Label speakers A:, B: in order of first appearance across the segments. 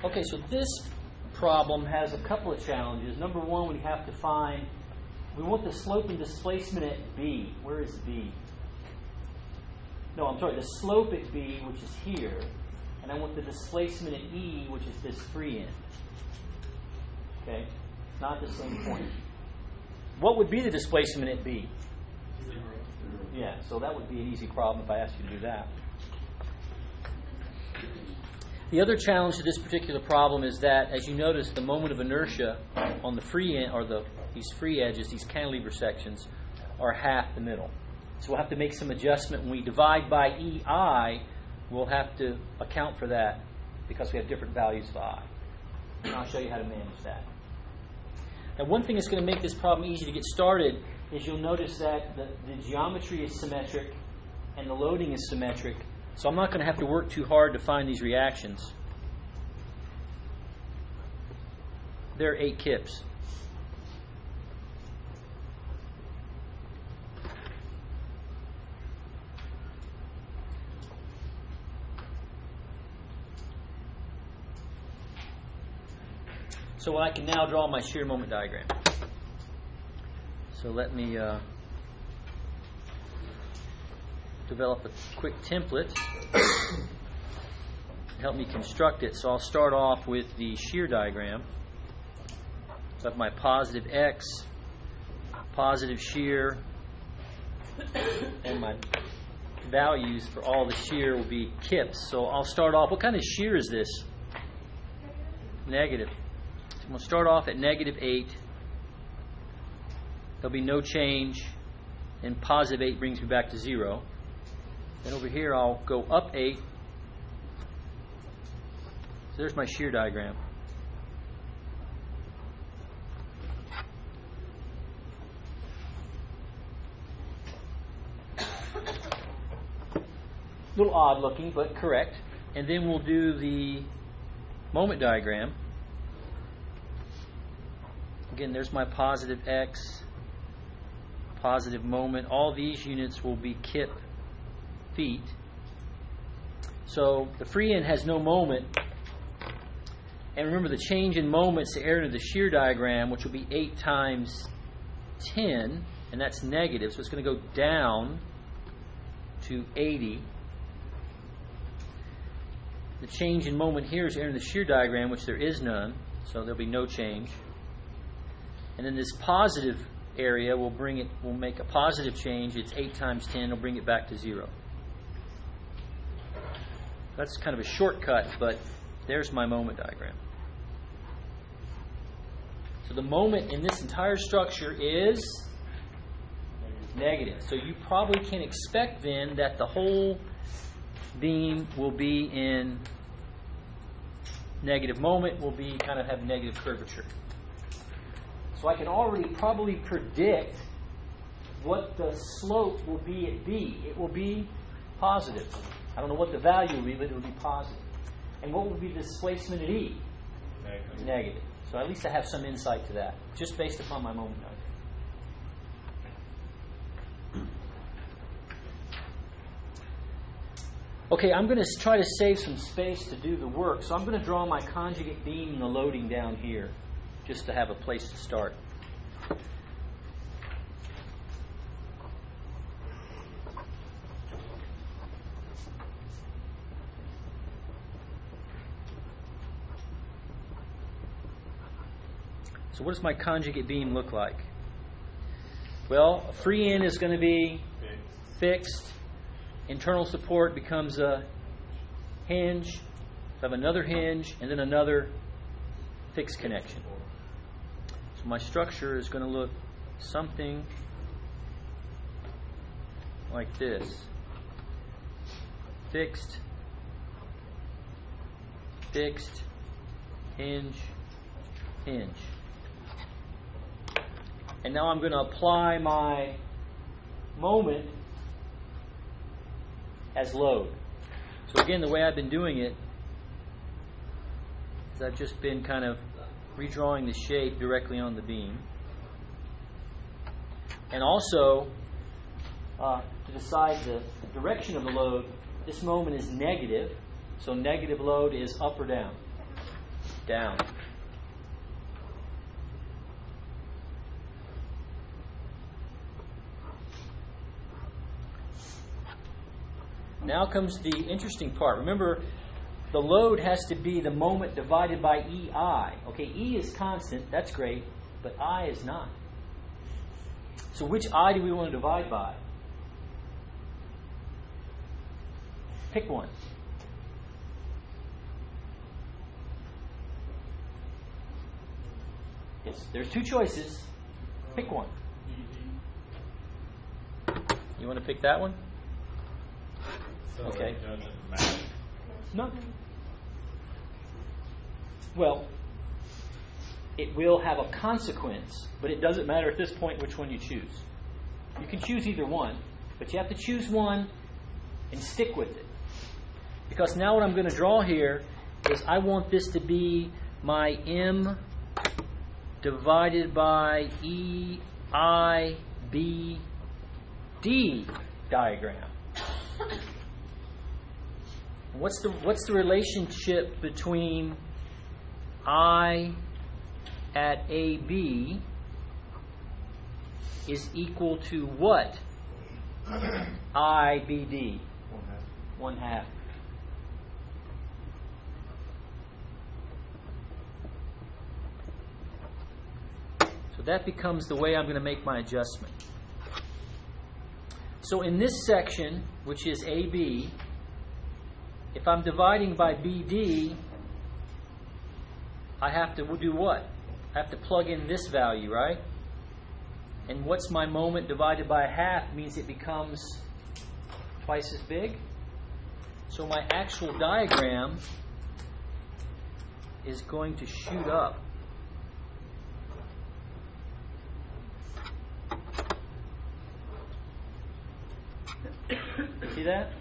A: Okay, so this problem has a couple of challenges. Number one, we have to find, we want the slope and displacement at B. Where is B? No, I'm sorry, the slope at B, which is here, and I want the displacement at E, which is this free end. Okay, not the same point. What would be the displacement at B?
B: Zero.
A: Yeah, so that would be an easy problem if I asked you to do that. The other challenge to this particular problem is that, as you notice, the moment of inertia on the free end, or these free edges, these cantilever sections, are half the middle. So we'll have to make some adjustment. When we divide by EI, we'll have to account for that because we have different values of I. And I'll show you how to manage that. Now, one thing that's going to make this problem easy to get started is you'll notice that the geometry is symmetric and the loading is symmetric. So I'm not going to have to work too hard to find these reactions. There are 8 kips. So I can now draw my shear moment diagram. So let me develop a quick template to help me construct it. So I'll start off with the shear diagram. So I have my positive X, positive shear, and my values for all the shear will be kips. So I'll start off, what kind of shear is this? Negative. So I'm going to start off at -8. There'll be no change, and positive 8 brings me back to 0. Then over here I'll go up 8. So there's my shear diagram. A little odd looking, but correct. And then we'll do the moment diagram. Again, there's my positive X, positive moment. All these units will be kip feet. So the free end has no moment. And remember, the change in moments to area of the shear diagram, which will be 8 times 10, and that's negative, so it's going to go down to 80. The change in moment here is area of the shear diagram, which there is none, so there'll be no change. And then this positive area will make a positive change. It's 8 times 10, it'll bring it back to 0. That's kind of a shortcut, but there's my moment diagram. So the moment in this entire structure is negative. So you probably can expect then that the whole beam will be in negative moment, will be kind of have negative curvature. So I can already probably predict what the slope will be at B. It will be positive. I don't know what the value will be, but it will be positive. And what will be the displacement at E? Negative. So at least I have some insight to that, just based upon my moment diagram. Okay, I'm going to try to save some space to do the work. So I'm going to draw my conjugate beam and the loading down here, just to have a place to start. So what does my conjugate beam look like? Well, a free end is going to be fixed. Internal support becomes a hinge. So I have another hinge and then another fixed connection. So my structure is going to look something like this. Fixed, fixed, hinge, hinge. And now I'm going to apply my moment as load. So again, the way I've been doing it is I've just been kind of redrawing the shape directly on the beam. And also, to decide the direction of the load, this moment is negative. So negative load is up or down. down. Now comes the interesting part. Remember, the load has to be the moment divided by EI. Okay, E is constant, that's great, but I is not. So which I do we want to divide by? Pick one. Yes, there's two choices. Pick one. You want to pick that one?
B: So
A: okay.
B: It doesn't matter.
A: No. Well, it will have a consequence, but it doesn't matter at this point which one you choose. You can choose either one, but you have to choose one and stick with it. Because now what I'm going to draw here is I want this to be my M divided by EIBD diagram. What's the relationship between I at AB is equal to what? IBD. 1/2. So that becomes the way I'm going to make my adjustment. So in this section, which is AB, if I'm dividing by BD, I have to do what? I have to plug in this value, right? And what's my moment divided by 1/2 means it becomes twice as big. So my actual diagram is going to shoot up. See that?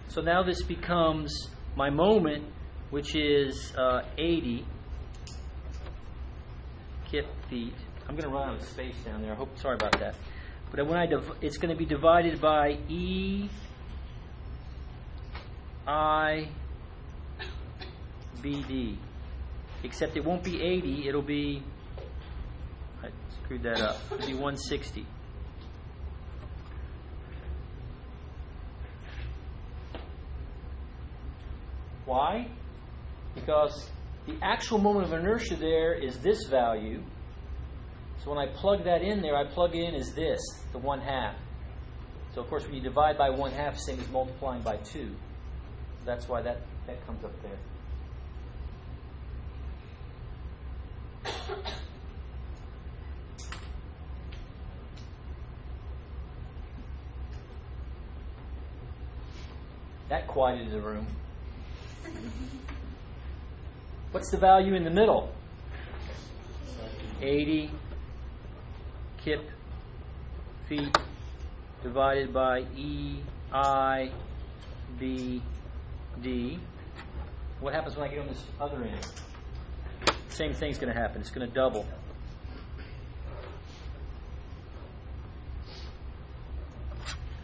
A: So now this becomes my moment, which is 80 kip feet. I'm going to run out of space down there. Sorry about that. But when it's going to be divided by EIBD. Except it won't be 80. It'll be, I screwed that up. It'll be 160. Why? Because the actual moment of inertia there is this value. So when I plug that in there, I plug in as this, the 1/2. So of course when you divide by 1/2, same as multiplying by 2. That's why that comes up there. That quieted the room. What's the value in the middle? 80 kip feet divided by EIBD. What happens when I get on this other end? Same thing's going to happen. It's going to double.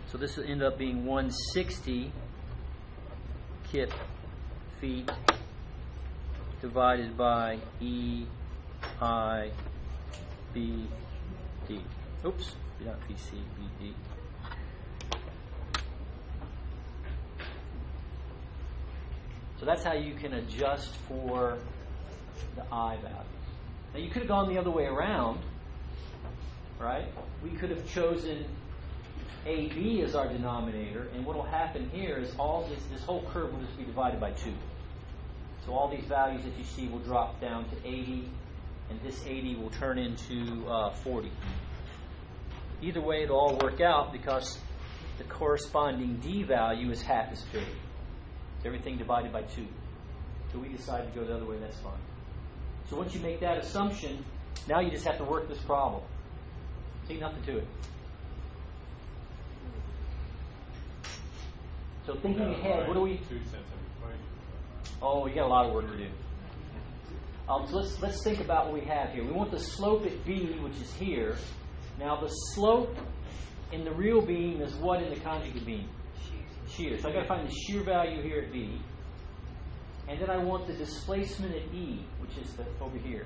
A: So this will end up being 160 kip feet divided by EIBD. Oops, not PC, BD. So that's how you can adjust for the I values. Now you could have gone the other way around, right? We could have chosen AB as our denominator, and what will happen here is this whole curve will just be divided by 2. So all these values that you see will drop down to 80, and this 80 will turn into 40. Either way, it'll all work out because the corresponding D value is half as big. It's everything divided by 2. So we decide to go the other way, that's fine. So once you make that assumption, now you just have to work this problem. See, nothing to it. So thinking ahead, what do we...
B: 2 cents of equation.
A: Oh, we got a lot of work to do. So let's think about what we have here. We want the slope at B, which is here. Now the slope in the real beam is what in the conjugate beam? Shear. So I've got to find the shear value here at B. And then I want the displacement at E, which is over here.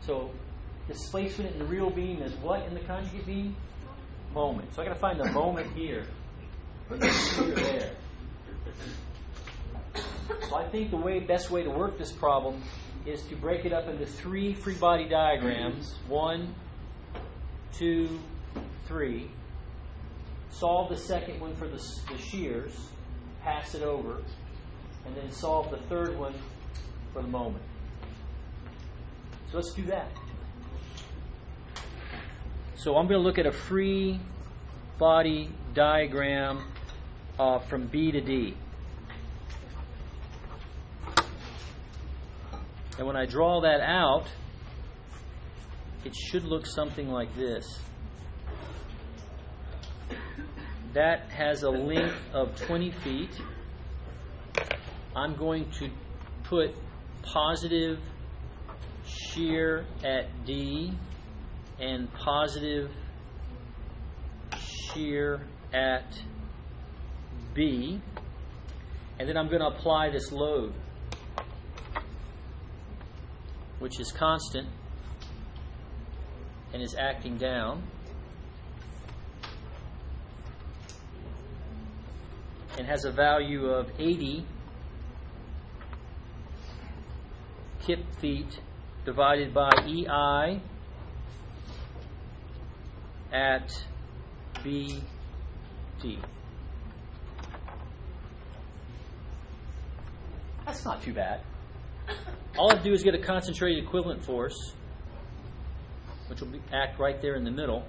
A: So displacement in the real beam is what in the conjugate beam? Moment. So I got to find the moment here. And here there. So I think the best way to work this problem is to break it up into 3 free body diagrams. 1, 2, 3. Solve the second one for the shears. Pass it over. And then solve the third one for the moment. So let's do that. So I'm going to look at a free body diagram from B to D. And when I draw that out, it should look something like this. That has a length of 20 feet. I'm going to put positive shear at D and positive shear at B. And then I'm going to apply this load, which is constant and is acting down. And has a value of 80 kip feet divided by EI at BD. That's not too bad. All I have to do is get a concentrated equivalent force, which will act right there in the middle.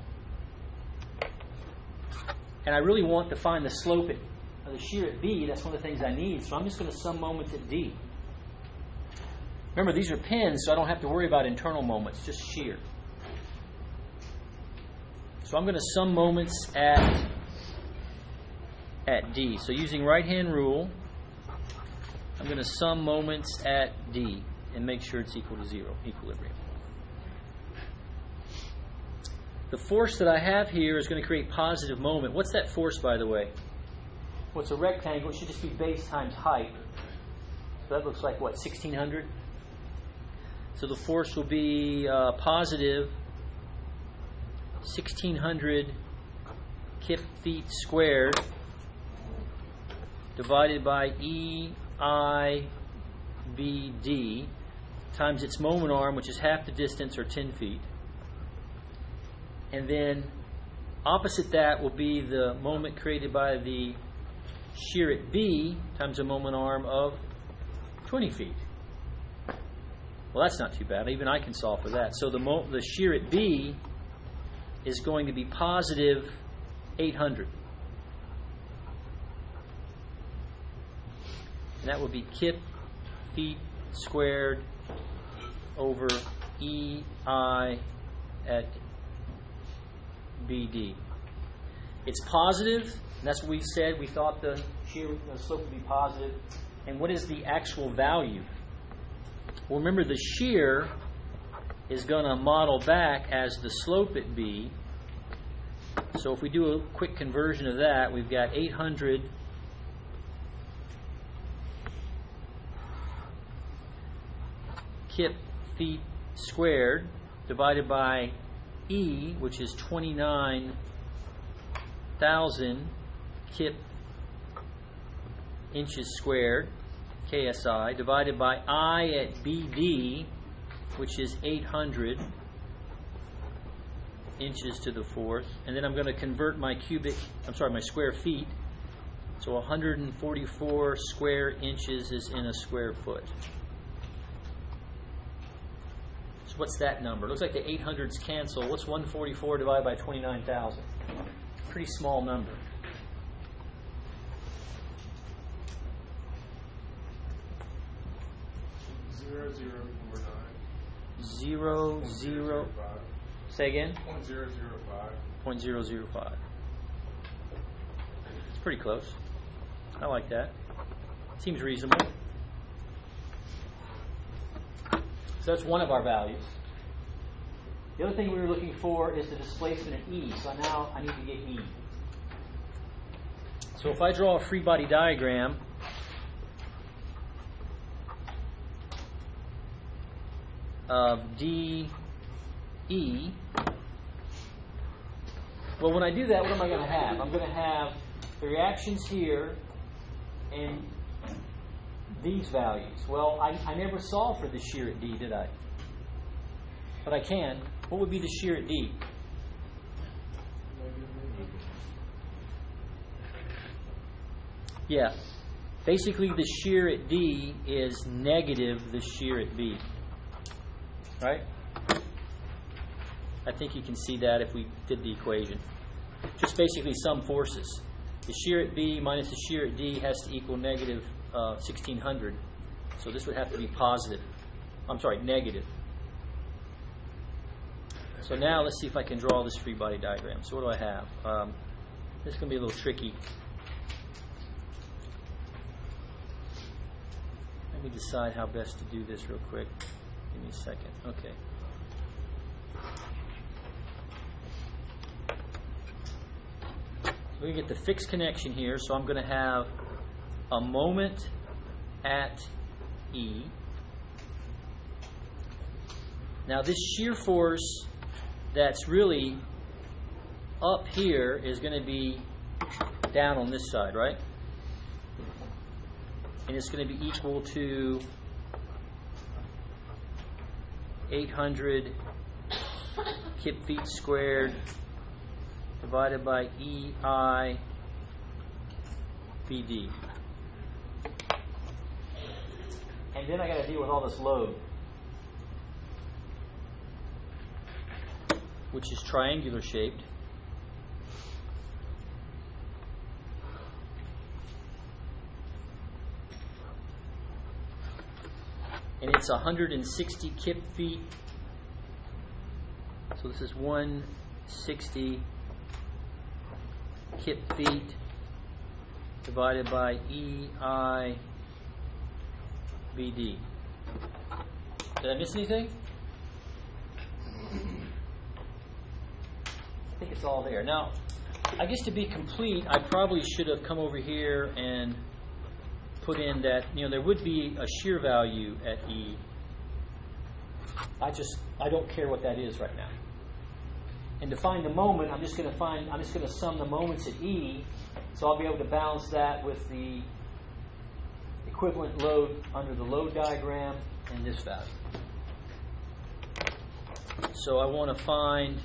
A: And I really want to find the slope of the shear at B. That's one of the things I need. So I'm just going to sum moments at D. Remember, these are pins, so I don't have to worry about internal moments, just shear. So I'm going to sum moments at D. So using right-hand rule, I'm going to sum moments at D and make sure it's equal to 0, equilibrium. The force that I have here is going to create positive moment. What's that force, by the way? Well, it's a rectangle. It should just be base times height. So that looks like, what, 1,600? So the force will be positive 1,600 kip feet squared divided by EIBD times its moment arm, which is half the distance, or 10 feet. And then opposite that will be the moment created by the shear at B times a moment arm of 20 feet. Well, that's not too bad. Even I can solve for that. So the shear at B is going to be positive 800. And that will be kip feet squared over EI at BD. It's positive, and that's what we said. We thought the slope would be positive. And what is the actual value? Well, remember, the shear is going to model back as the slope at B. So if we do a quick conversion of that, we've got 800 kip feet squared divided by E, which is 29,000 kip inches squared, KSI, divided by I at BD, which is 800 inches to the fourth. And then I'm going to convert my square feet. So 144 square inches is in a square foot. So what's that number? It looks like the 800s cancel. What's 144 divided by 29,000? Pretty small number. 0.005. Say again? 0.005. 0.005. It's pretty close. I like that. Seems reasonable. So that's one of our values. The other thing we were looking for is the displacement at E. So now I need to get E. So if I draw a free body diagram, of DE. Well, when I do that, what am I going to have? I'm going to have the reactions here and these values. Well, I never solved for the shear at D, did I? But I can. What would be the shear at D? Yeah. Basically, the shear at D is negative the shear at B. Right? I think you can see that if we did the equation. Just basically sum forces. The shear at B minus the shear at D has to equal negative 1600. So this would have to be positive. I'm sorry, negative. So now let's see if I can draw this free body diagram. So what do I have? This is going to be a little tricky. Let me decide how best to do this real quick. Give me a second. Okay. We're going to get the fixed connection here, so I'm going to have a moment at E. Now this shear force that's really up here is going to be down on this side, right? And it's going to be equal to 800 kip feet squared divided by EI BD. And then I got to deal with all this load, which is triangular shaped. And it's 160 kip feet. So this is 160 kip feet divided by EI BD. Did I miss anything? I think it's all there. Now, I guess to be complete, I probably should have come over here and put in that, there would be a shear value at E. I don't care what that is right now. And to find the moment, I'm just going to sum the moments at E, so I'll be able to balance that with the equivalent load under the load diagram and this value. So I want to find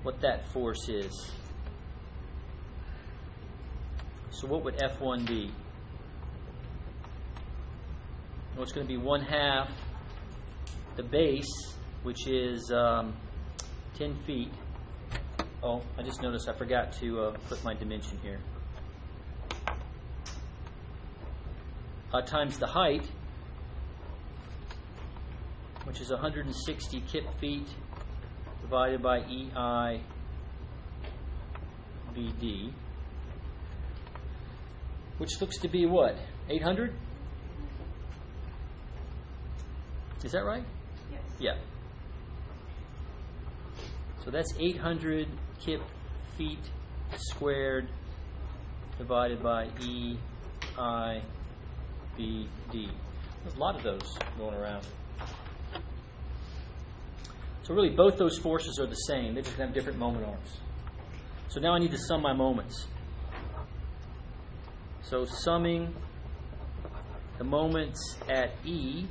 A: what that force is. So what would F1 be? Well, it's going to be 1/2 the base, which is 10 feet. Oh, I just noticed I forgot to put my dimension here. Times the height, which is 160 kip feet divided by EI BD, which looks to be what? 800? Is that right?
C: Yes.
A: Yeah. So that's 800 kip feet squared divided by EI BD. There's a lot of those going around. So really both those forces are the same. They just have different moment arms. So now I need to sum my moments. So summing the moments at E,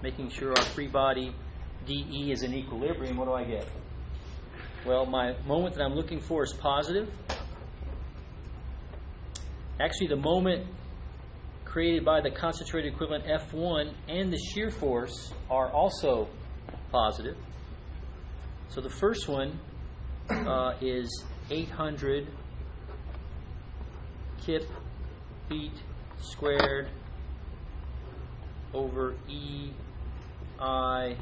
A: making sure our free body DE is in equilibrium, what do I get? Well, my moment that I'm looking for is positive. Actually, the moment created by the concentrated equivalent F1 and the shear force are also positive. So the first one is 800 kip feet squared over EI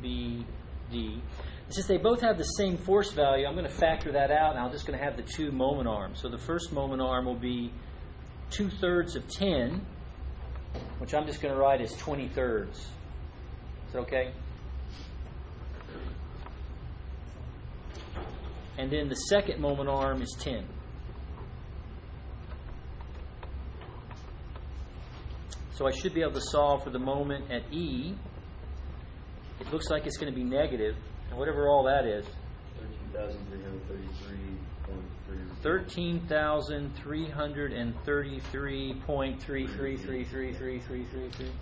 A: BD. Since they both have the same force value, I'm going to factor that out, and I'm just going to have the two moment arms. So the first moment arm will be 2/3 of 10, which I'm just going to write as 20/3. Is that okay? And then the second moment arm is 10. So I should be able to solve for the moment at E. It looks like it's going to be negative, and whatever all that is. 13,333.33333333.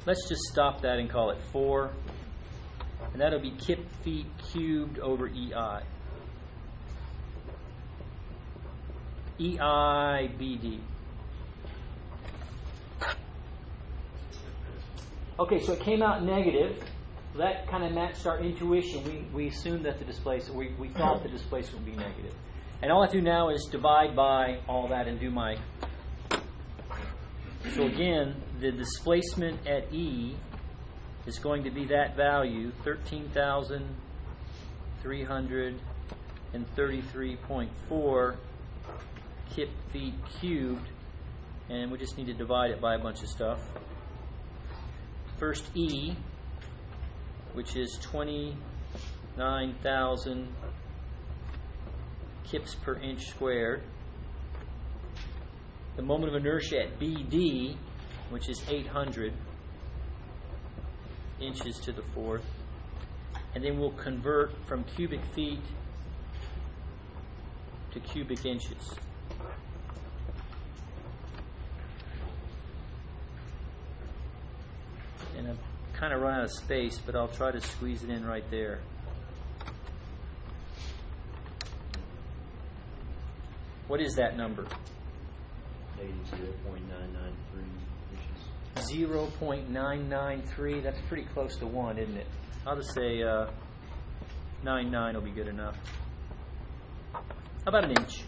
A: Let's just stop that and call it 4. And that'll be kip feet cubed over EI. EIBD. Okay, so it came out negative. That kind of matched our intuition. We assumed that the displacement, we thought the displacement would be negative. And all I have to do now is divide by all that and do my... So again, the displacement at E is going to be that value, 13,333.4 kip feet cubed. And we just need to divide it by a bunch of stuff. First E, which is 29,000 kips per inch squared. The moment of inertia at BD, which is 800 inches to the fourth. And then we'll convert from cubic feet to cubic inches. And I've kind of run out of space, but I'll try to squeeze it in right there. What is that number? 0.993. That's pretty close to 1, isn't it? I'll just say 99 will be good enough. How about an inch?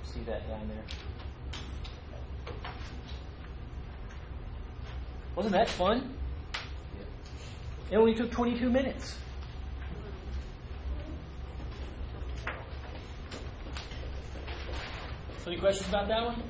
A: See that down there. Wasn't that fun? Yeah. It only took 22 minutes. So any questions about that one?